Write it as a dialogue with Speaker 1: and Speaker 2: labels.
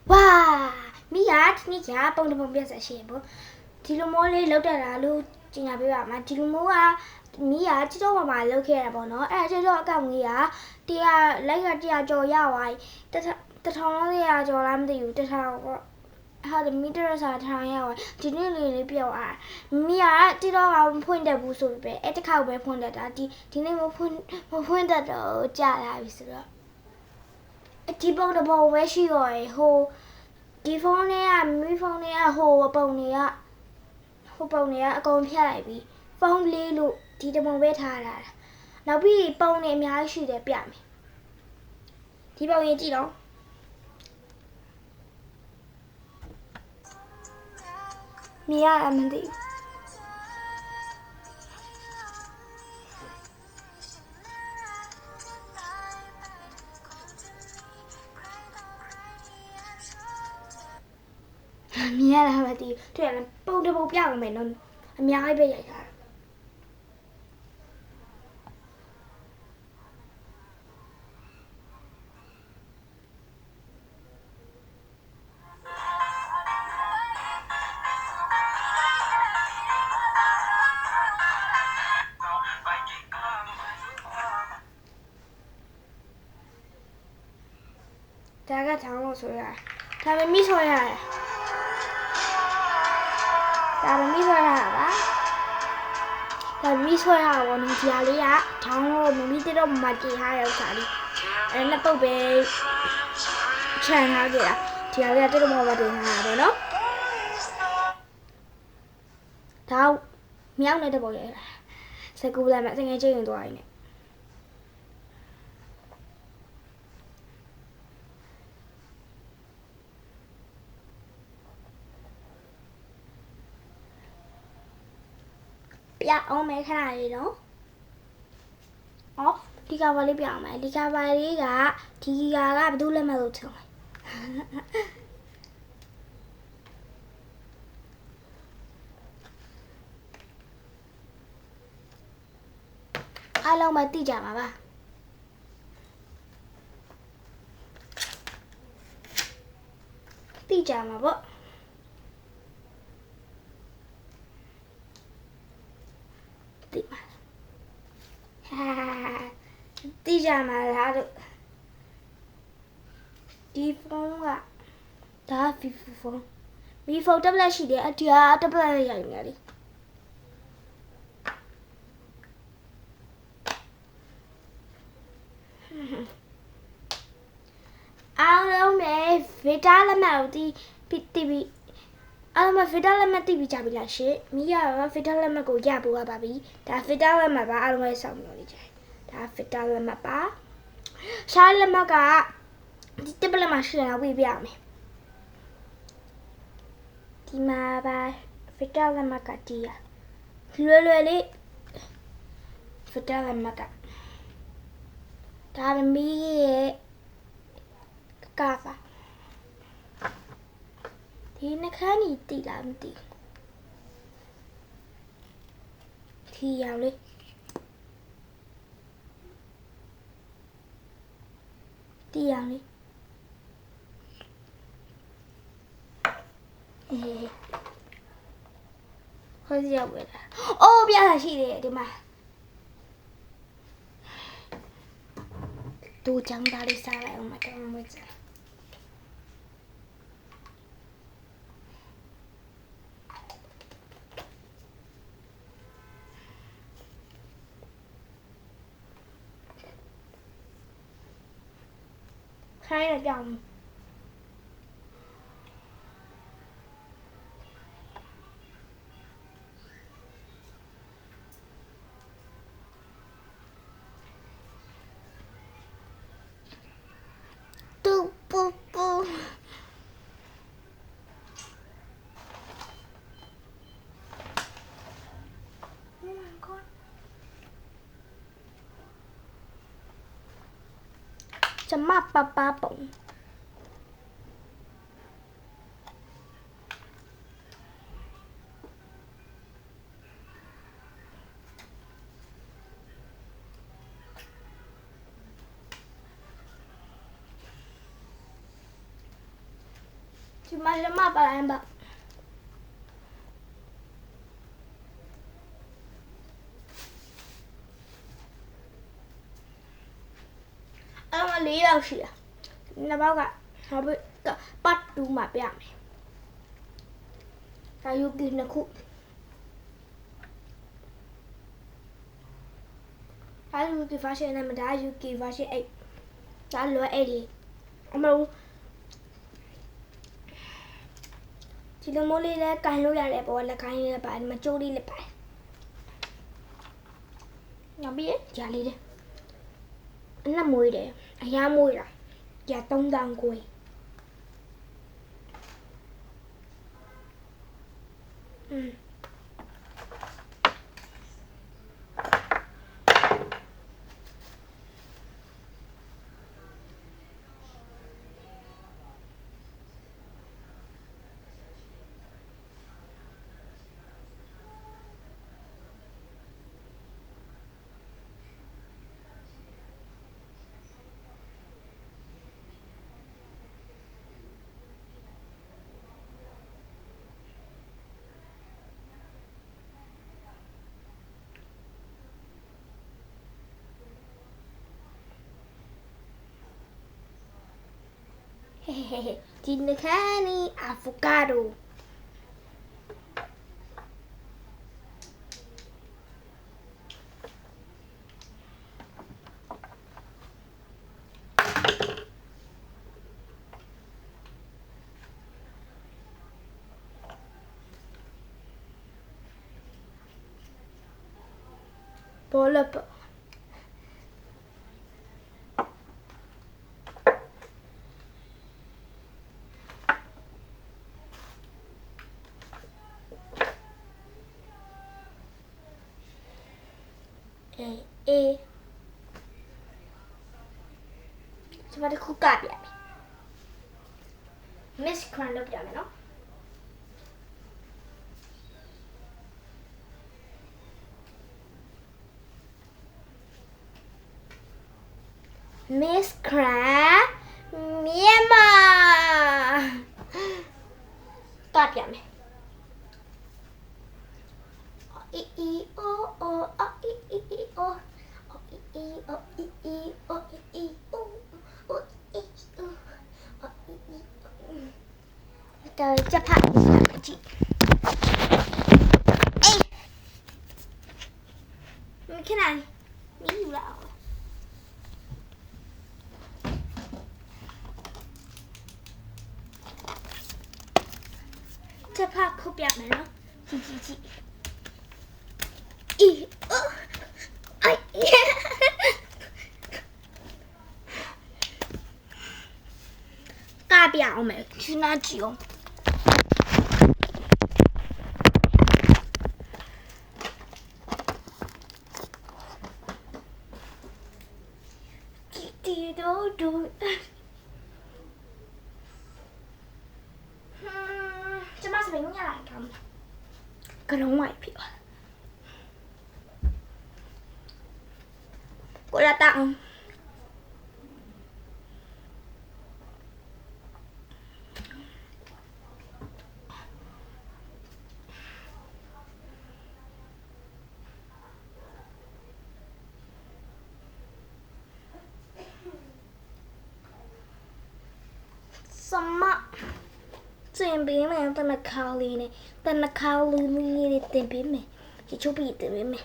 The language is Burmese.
Speaker 1: 哇，米娅，你家蹦的蹦别在些不？ဒီလိုမျိုးလေးလောက်တက်တာလို့ကျင်ညာပေးပါမှာဒီလိုမျိုးကမီးကတိတော့မှလောက်ခဲ့ရပါတော့အဲ့ဒါကျတော့အကောင်ကြီးကတရားလိုက်ကတရားကြော်ရသွားတထောင်လောက်ရကြော်လားမသိဘူးတထောင်ပေါ့ဟာဒီမီတာစာထောင်ရသွားဒီနေ့လေးပြောက်အားမီးကတိတော့ဖွင့်တတ်ဘူးဆိုပဲအဲ့တစ်ခါပဲဖွင့်တတ်တာဒီနေ့မဖွင့်တတ်တော့ကြာလာပြီဆိုတော့ဒီပုံတစ်ပုံပဲရှိရောဟိုဒီဖုန်းနဲ့ကမီးဖုန်းနဲ့ကဟိုပုံတွေကပုံတွေကအကုန်ဖြတ်လိုက်ပြီဖုန်းလေးလို့ဒီတပုံပဲထားလာတာနောက်ပြီးပုံတွေအများကြီးရှိတယ်ပြမယ်ဒီပုံရင်ကြည့်တော့မြင်ရအမသိမြင်ရတာမသိတွေ့ရပုံတစ်ပုံပြအောင်မယ်နော်အများကြီးပဲရိုက်ထားတာဒါကထောင်းလို့ဆိုရဒါပဲမိဆိုရတယ်ဒါပဲမိဆိုရတာပါဒါမိဆိုရတာဘောနော်ဒီဟာလေးကထောင်းလို့မမိတဲ့တော့မကြည့်ထားတဲ့ဥစ္စာလေးအဲ့နှစ်ပုတ်ပဲခြံထားကြတာဒီဟာလေးကတက်တော့မတင်ထားတာပေါ့နော်ဒါမြောက်နေတဲ့ပုံရစကူလာမှာစငယ်ချင်းရင်သွားရင်းနဲ့ပြအောင်မယ်ခဏလေးနော်ဒီကဘာလေးပြအောင်မယ်ဒီကဘာလေးကဒီကဘယ်သူလက်မလို့ချုံအားလုံးမသိကြပါသိကြမှာပေါ့သိပါသိကြမှာလားတို့ဒီဖုန်းကဒါဖီဖုန်းမီဖုန်းတက်လက်ရှိတယ်အတရားတက်လက်ရိုက်နေတယ်အားလုံးပဲဗီတာလက်မှတ်ကိုတီဗီအားလုံးပဲဗီတာလက်မှတ်တီဗီကြပြီလားရှင့်မိရတော့ဗီတာလက်မှတ်ကိုရပို့ရပါပြီဒါဗီတာလက်မှတ်ပါအားလုံးပဲစောင့်မျှော်နေကြဒါဗီတာလက်မှတ်ပါရှားလက်မှတ်ကဒီတက်လက်မှတ်ရှိတယ်တော့ပြရမယ်ဒီမှာပါဗီတာလက်မှတ်ကတီးရလွယ်လေးဗီတာလက်မှတ်ကဒါမီရဲ့ကာပါဒီနှခမ်းကြီးတိလားမသိထီရောင်လေးတီရောင်လေးဟိုစီရောက်ပဲလားအိုးပြတာရှိတယ်ဒီမှာတူချမ်းသားလေးစားလိုက်အောင်မတော်မွေးစားခိုင်းရကြအောင်တူပူပူจะมาป้าป๋อง ဒီမှာလက်မပါလိုက်ပါအဲ့မှာ4ယောက်ရှိတာနှစ်ပေါက်ကနောက်ပြီးပတ်2မှာပြမယ်ဒါယူကီနှစ်ခုဒါယူကီ version နဲ့မဒါယူကီ version 8ဒါလွယ်အဲ့ဒီအမလို့ဒီလိုမျိုးလေးလည်းကန်လို့ရတယ်ပေါ့လက်ခိုင်းလေးပါမကြိုးလေးလည်းပါတယ်နောက်ပြီးကြာလေးတယ်အနက်မွေးတယ်အရာမွေးတာကြာ3000ကိုဒီနခါနီအာဗိုကာဒိုဘောလပအေးစမတခုကပြမယ် Miss Crown လုပ်ပြမယ်နော် Miss Crown မြန်မာကပြမယ်တော်ချက်ဖတ်ကြည့်အေးမခဏလေးမီးယူလာအောင်ချက်ဖတ်ခုပြမယ်နော်ကြည့်အေးအိုင်ကပြအောင်မယ်ခဏကြည့်အောင်ဒူကျမစပင်းရလာကံကလုံးဝဖြစ်သွားကိုလာတောင်း什么？这边呢，在那考虑呢，在那考虑你的这边没，就就比这边没。